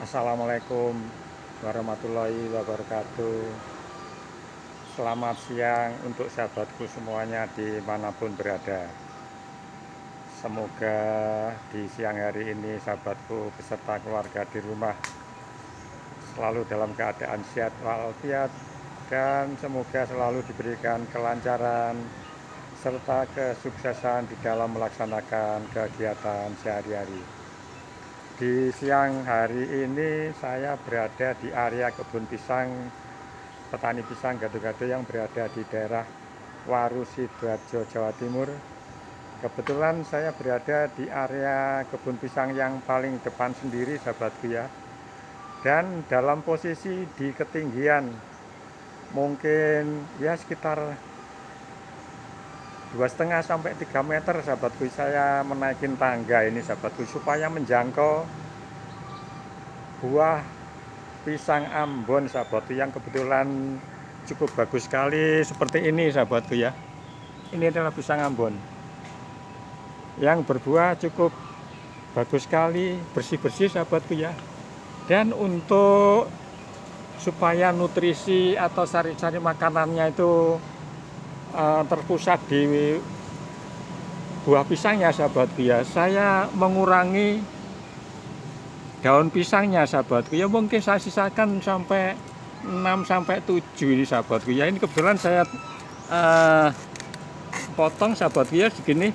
Assalamualaikum warahmatullahi wabarakatuh. Selamat siang untuk sahabatku semuanya dimanapun berada. Semoga di siang hari ini sahabatku beserta keluarga di rumah selalu dalam keadaan sehat walafiat, dan semoga selalu diberikan kelancaran serta kesuksesan di dalam melaksanakan kegiatan sehari-hari. Di siang hari ini saya berada di area kebun pisang petani pisang gado-gado yang berada di daerah Waru Sidoarjo, Jawa Timur. Kebetulan saya berada di area kebun pisang yang paling depan sendiri sahabatku ya. Dan dalam posisi di ketinggian mungkin ya sekitar 2,5 sampai 3 meter sahabatku, saya menaikin tangga ini sahabatku supaya menjangkau buah pisang Ambon sahabatku yang kebetulan cukup bagus sekali seperti ini sahabatku ya. Ini adalah pisang Ambon yang berbuah cukup bagus sekali, bersih-bersih sahabatku ya. Dan untuk supaya nutrisi atau sari-sari makanannya itu terpusat di buah pisangnya sahabatku ya, saya mengurangi daun pisangnya sahabatku ya. Mungkin saya sisakan sampai 6 sampai 7 ini sahabatku ya. Ini kebetulan saya potong sahabatku ya segini.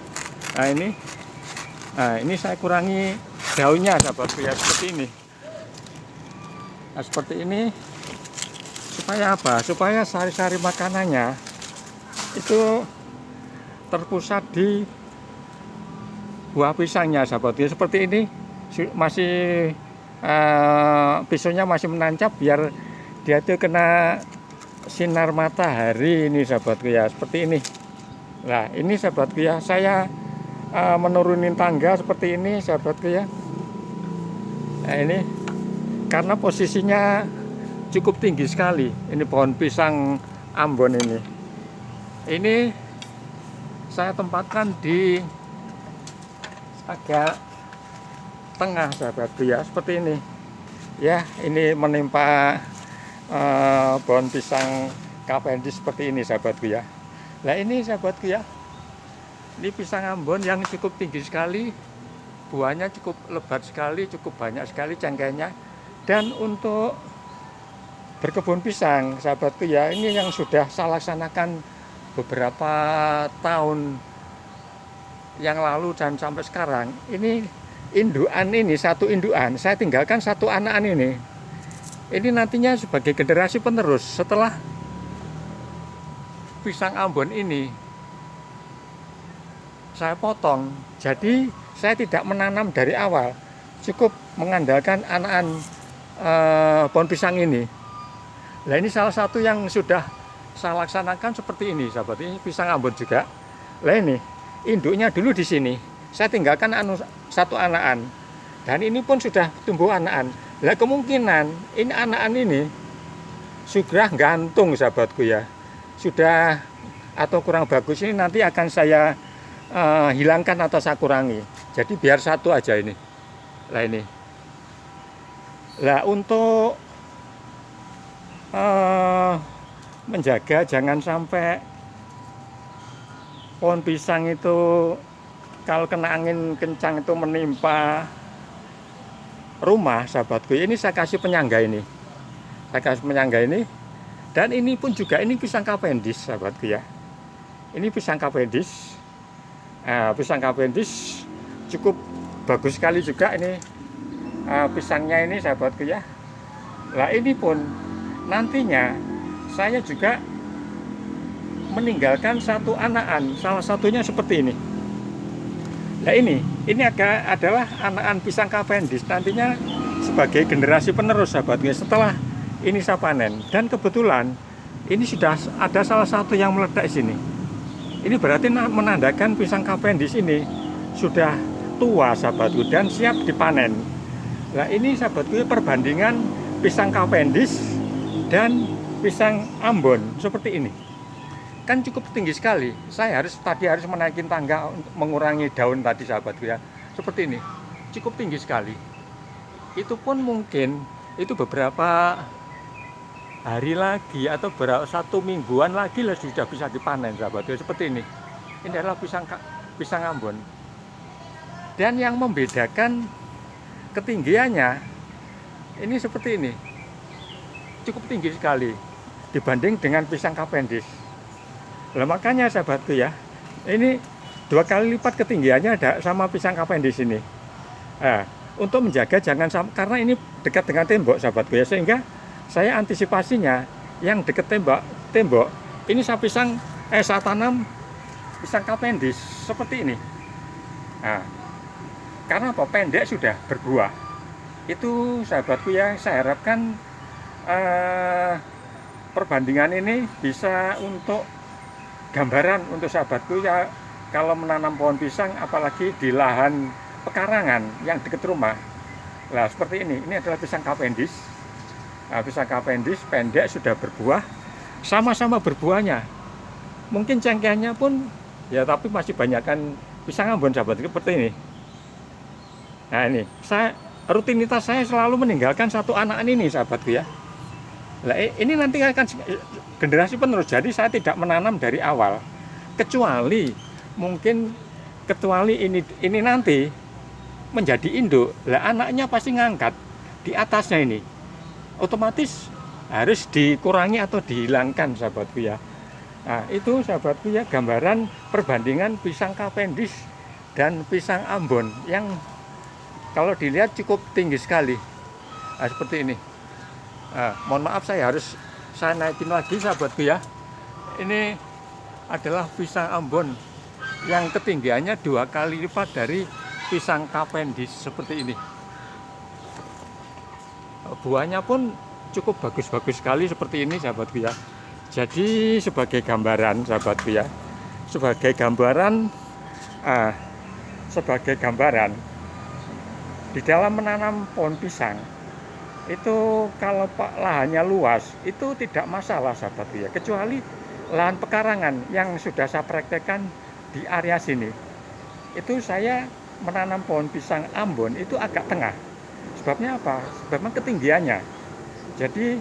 Ini saya kurangi daunnya sahabatku ya, seperti ini. Nah, seperti ini supaya apa? Supaya sari-sari makanannya itu terpusat di buah pisangnya sahabatku ya. Seperti ini masih pisaunya masih menancap biar dia itu kena sinar matahari ini sahabatku ya, seperti ini. Nah ini sahabatku ya, saya menurunin tangga seperti ini sahabatku ya. Nah ini karena posisinya cukup tinggi sekali ini pohon pisang Ambon ini. Ini saya tempatkan di agak tengah sahabatku ya, seperti ini ya. Ini menimpa pohon pisang Cavendish seperti ini sahabatku ya. Nah ini sahabatku ya, ini pisang Ambon yang cukup tinggi sekali, buahnya cukup lebat sekali, cukup banyak sekali cangkainya. Dan untuk berkebun pisang sahabatku ya, ini yang sudah saya laksanakan beberapa tahun yang lalu dan sampai sekarang. Ini indukan, ini satu indukan, saya tinggalkan satu anakan ini. Ini nantinya sebagai generasi penerus setelah pisang Ambon ini saya potong. Jadi saya tidak menanam dari awal, cukup mengandalkan anakan pohon pisang ini. Nah ini salah satu yang sudah saya laksanakan seperti ini sahabat. Ini pisang Ambon juga. Nah ini induknya dulu di sini, saya tinggalkan satu anakan, dan ini pun sudah tumbuh anakan. Nah kemungkinan ini anakan ini sudah gantung sahabatku ya, sudah atau kurang bagus, ini nanti akan saya hilangkan atau saya kurangi. Jadi biar satu aja ini. Nah ini. Nah untuk menjaga jangan sampai pohon pisang itu kalau kena angin kencang itu menimpa rumah sahabatku. Ini saya kasih penyangga ini. Saya kasih penyangga ini. Dan ini pun juga ini pisang Cavendish sahabatku ya. Ini pisang Cavendish. Pisang Cavendish cukup bagus sekali juga ini pisangnya ini sahabatku ya. Nah ini pun nantinya saya juga meninggalkan satu anakan, salah satunya seperti ini. Nah ini adalah anakan pisang Cavendish nantinya sebagai generasi penerus sahabatku setelah ini saya panen. Dan kebetulan ini sudah ada salah satu yang meledak di sini. Ini berarti menandakan pisang Cavendish ini sudah tua sahabatku dan siap dipanen. Nah ini sahabatku perbandingan pisang Cavendish dan pisang Ambon seperti ini. Kan cukup tinggi sekali. Saya harus menaikin tangga untuk mengurangi daun tadi sahabatku ya. Seperti ini. Cukup tinggi sekali. itu pun mungkin itu beberapa hari lagi atau satu mingguan lagi lah sudah bisa dipanen, sahabat. Seperti ini adalah pisang Ambon. Dan yang membedakan ketinggiannya ini seperti ini, cukup tinggi sekali dibanding dengan pisang Cavendish. Nah, makanya sahabatku ya, ini 2 kali lipat ketinggiannya ada sama pisang Cavendish ini. Untuk menjaga jangan sampai, karena ini dekat dengan tembok sahabatku ya, sehingga saya antisipasinya yang dekat tembok ini saya tanam pisang Cavendish seperti ini. Karena apa? Pendek sudah berbuah. Itu sahabatku ya, saya harapkan perbandingan ini bisa untuk gambaran untuk sahabatku ya, kalau menanam pohon pisang apalagi di lahan pekarangan yang dekat rumah. Nah seperti ini adalah pisang Cavendish. Pisang Cavendish pendek sudah berbuah, sama-sama berbuahnya. Mungkin cengkehnya pun ya, tapi masih banyakkan pisang Ambon sahabat, seperti ini. Nah ini, rutinitas saya selalu meninggalkan satu anakan ini sahabatku ya. Nah, ini nanti akan generasi penerus, jadi saya tidak menanam dari awal, kecuali ini nanti menjadi induk. Lah anaknya pasti ngangkat di atasnya ini, otomatis harus dikurangi atau dihilangkan sahabatku ya. Nah itu sahabatku ya, gambaran perbandingan pisang Cavendish dan pisang Ambon yang kalau dilihat cukup tinggi sekali. Seperti ini. Mohon maaf, saya naikin lagi sahabatku ya. Ini adalah pisang Ambon yang ketinggiannya 2 kali lipat dari pisang Cavendish seperti ini. Buahnya pun cukup bagus-bagus sekali seperti ini sahabatku ya. Jadi sebagai gambaran sahabatku ya, sebagai gambaran di dalam menanam pohon pisang itu, kalau lahannya luas itu tidak masalah sahabatku ya, kecuali lahan pekarangan yang sudah saya praktekkan di area sini. Itu saya menanam pohon pisang Ambon itu agak tengah. Sebabnya apa? Sebabnya ketinggiannya. Jadi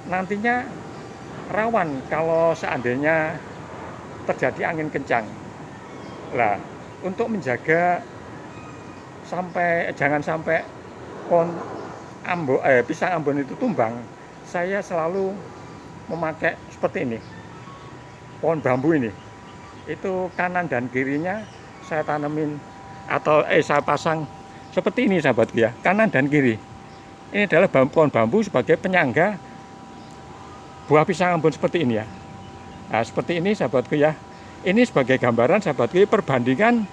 nantinya rawan kalau seandainya terjadi angin kencang. Lah, untuk menjaga jangan sampai pohon pisang Ambon itu tumbang, saya selalu memakai seperti ini, pohon bambu ini. Itu kanan dan kirinya saya tanemin atau saya pasang seperti ini sahabatku ya, kanan dan kiri. Ini adalah pohon bambu sebagai penyangga buah pisang Ambon seperti ini ya. Nah seperti ini sahabatku ya. Ini sebagai gambaran sahabatku, perbandingan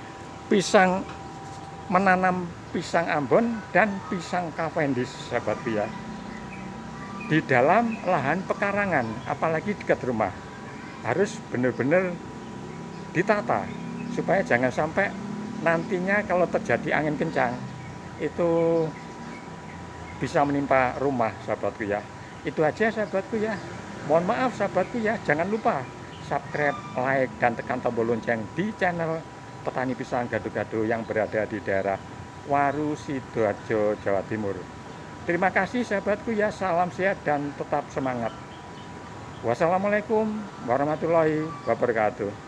menanam pisang Ambon dan pisang Cavendish sahabatku ya, di dalam lahan pekarangan, apalagi dekat rumah. Harus benar-benar ditata supaya jangan sampai nantinya kalau terjadi angin kencang itu bisa menimpa rumah sahabatku ya. Itu aja sahabatku ya. Mohon maaf sahabatku ya, jangan lupa subscribe, like, dan tekan tombol lonceng di channel Petani Pisang Gado-Gado yang berada di daerah Waru, Sidoarjo, Jawa Timur. Terima kasih sahabatku ya, salam sehat dan tetap semangat. Wassalamualaikum warahmatullahi wabarakatuh.